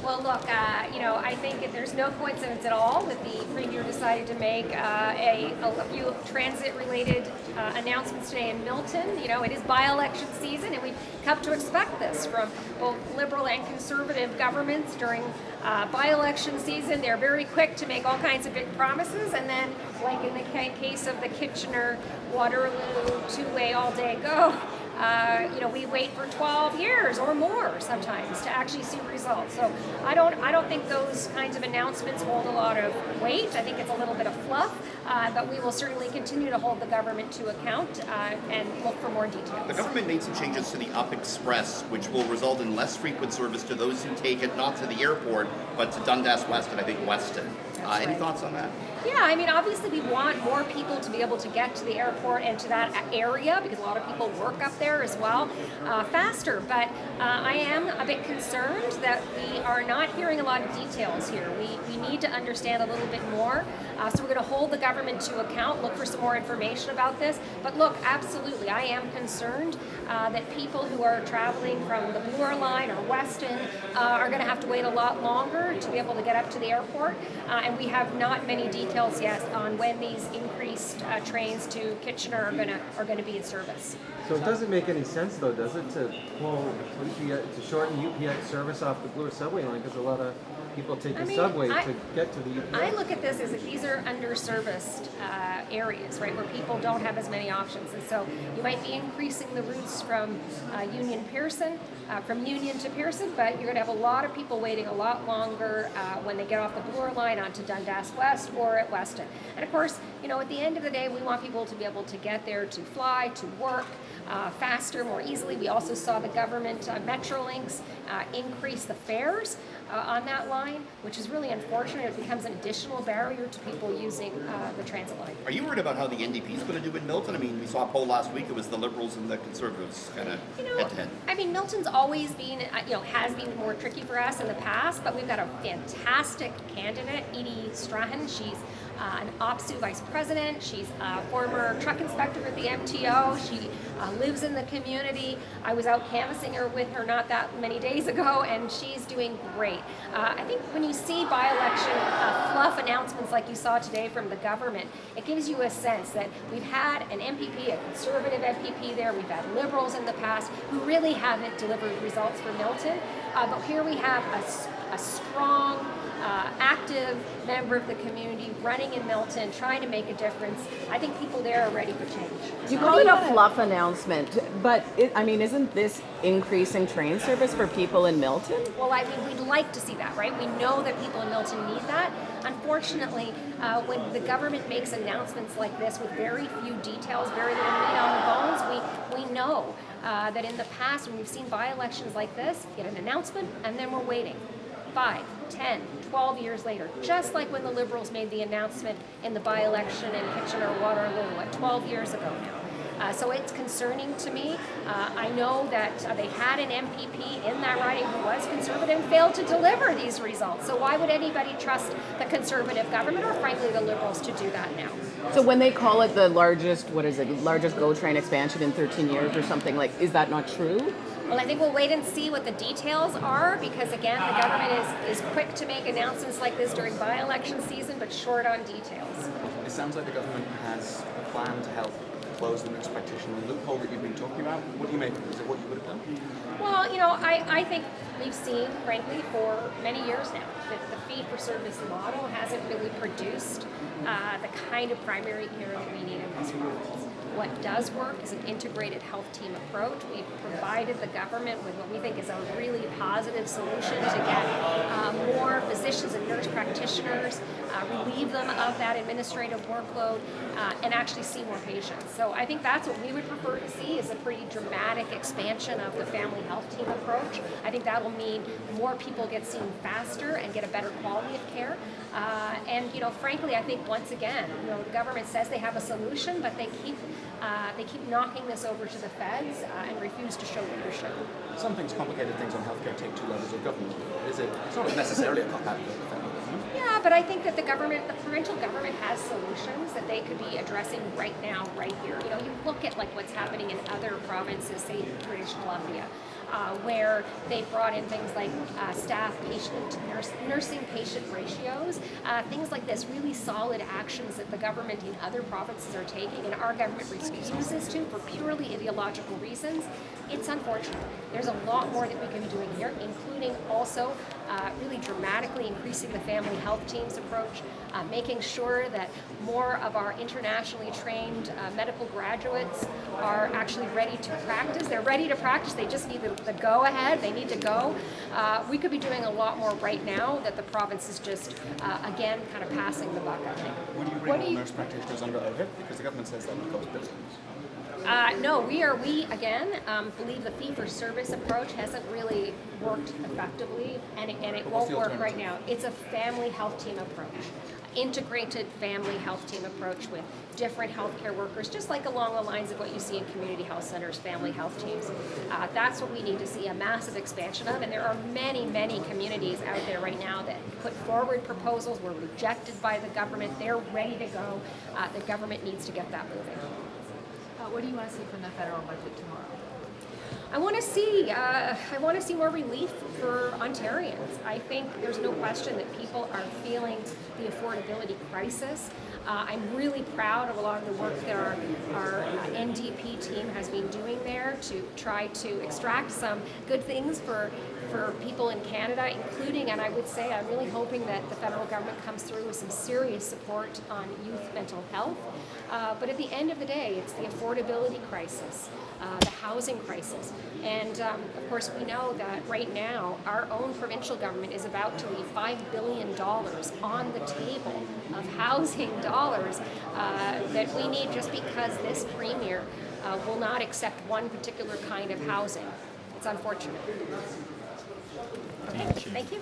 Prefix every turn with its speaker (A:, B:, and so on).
A: Well, look, I think there's no coincidence at all that the Premier decided to make a few transit-related announcements today in Milton. It is by-election season, and we've come to expect this from both Liberal and Conservative governments during by-election season. They're very quick to make all kinds of big promises, and then, like in the case of the Kitchener-Waterloo two-way all-day go, we wait for 12 years or more sometimes to actually see results. So I don't think those kinds of announcements hold a lot of weight. I think it's a little bit of fluff, but we will certainly continue to hold the government to account and look for more details.
B: The government made some changes to the Up Express, which will result in less frequent service to those who take it not to the airport, but to Dundas West and I think Weston. Any thoughts on that?
A: Yeah, obviously we want more people to be able to get to the airport and to that area, because a lot of people work up there as well, faster. But I am a bit concerned that we are not hearing a lot of details here. We need to understand a little bit more. So we're going to hold the government to account, look for some more information about this. But look, absolutely, I am concerned that people who are traveling from the Bloor Line or Weston are going to have to wait a lot longer to be able to get up to the airport. And we have not many details yet on when these increased trains to Kitchener are going to be in service.
C: So it doesn't make any sense, though, does it, to shorten UPX service off the Bloor subway line, because a lot of people take the subway to get to the UPX?
A: I look at this as if these are underserviced areas, right, where people don't have as many options. And so you might be increasing the routes from Union to Pearson, but you're going to have a lot of people waiting a lot longer when they get off the Bloor line onto Dundas West or at Weston. And of course, at the end of the day, we want people to be able to get there to fly, to work, faster, more easily. We also saw the government Metrolinx increase the fares on that line, which is really unfortunate. It becomes an additional barrier to people using the transit line.
B: Are you worried about how the NDP is going to do in Milton? We saw a poll last week. It was the Liberals and the Conservatives kind of head-to-head.
A: Milton's always been, has been more tricky for us in the past, but we've got a fantastic candidate, Edie Strahan. She's an OPSU vice president. She's a former truck inspector at the MTO. She lives in the community. I was out canvassing with her not that many days ago, and she's doing great. I think when you see by-election fluff announcements like you saw today from the government, it gives you a sense that we've had an MPP, a Conservative MPP there. We've had Liberals in the past who really haven't delivered results for Milton. But here we have a strong, active member of the community running in Milton, trying to make a difference. I think people there are ready for change.
D: You call it a fluff announcement, but isn't this increasing train service for people in Milton?
A: Well, we'd like to see that, right? We know that people in Milton need that. Unfortunately, when the government makes announcements like this with very few details, very little meat on the bones, we know that in the past, when we've seen by-elections like this, get an announcement and then we're waiting. 5, 10, 12 years later, just like when the Liberals made the announcement in the by-election in Kitchener-Waterloo, 12 years ago now. So it's concerning to me. I know that they had an MPP in that riding who was Conservative and failed to deliver these results. So why would anybody trust the Conservative government or frankly the Liberals to do that now?
D: So when they call it the largest GO train expansion in 13 years or something, is that not true?
A: Well, I think we'll wait and see what the details are, because again, the government is quick to make announcements like this during by-election season, but short on details.
E: It sounds like the government has a plan to help close the nurse practitioner loophole that you've been talking about. What do you make of it? Is it what you would have done?
A: Well, I think we've seen, frankly, for many years now, that the fee-for-service model hasn't really produced the kind of primary care that we need in this province. What does work is an integrated health team approach. We've provided the government with what we think is a really positive solution to get more physicians and nurse practitioners, relieve them of that administrative workload, and actually see more patients. So I think that's what we would prefer to see, is a pretty dramatic expansion of the family health team approach. I think that will mean more people get seen faster and get a better quality of care. And frankly, I think once again, the government says they have a solution, but they keep knocking this over to the feds and refuse to show leadership.
E: Some things, complicated things on healthcare take two levels of government. It's not necessarily a cop-out of the federal government.
A: Yeah, but I think that the provincial government has solutions that they could be addressing right now, right here. You look at what's happening in other provinces, say British Columbia. where they've brought in things like nursing patient ratios, things like this, really solid actions that the government in other provinces are taking and our government refuses to for purely ideological reasons. It's unfortunate. There's a lot more that we can be doing here, including also really dramatically increasing the family health team's approach, making sure that more of our internationally trained medical graduates are actually ready to practice. They're ready to practice, they just need the go-ahead, they need to go. We could be doing a lot more right now that the province is just, again, kind of passing the buck, I think.
E: Would you bring all nurse practitioners under OHIP? Because the government says that would cost billions.
A: No, we again believe the fee-for-service approach hasn't really worked effectively, and it won't work right now. It's a family health team approach, integrated family health team approach with different healthcare workers, just like along the lines of what you see in community health centers, family health teams. That's what we need to see a massive expansion of, and there are many, many communities out there right now that put forward proposals, were rejected by the government. They're ready to go. The government needs to get that moving.
F: What do you want to see from the federal budget tomorrow?
A: I want to see more relief for Ontarians. I think there's no question that people are feeling the affordability crisis. I'm really proud of a lot of the work that our NDP team has been doing there to try to extract some good things for people in Canada, including, and I would say, I'm really hoping that the federal government comes through with some serious support on youth mental health. But at the end of the day, it's the affordability crisis, the housing crisis. And of course, we know that right now, our own provincial government is about to leave $5 billion on the table of housing dollars that we need just because this premier will not accept one particular kind of housing. It's unfortunate. Okay, thank you.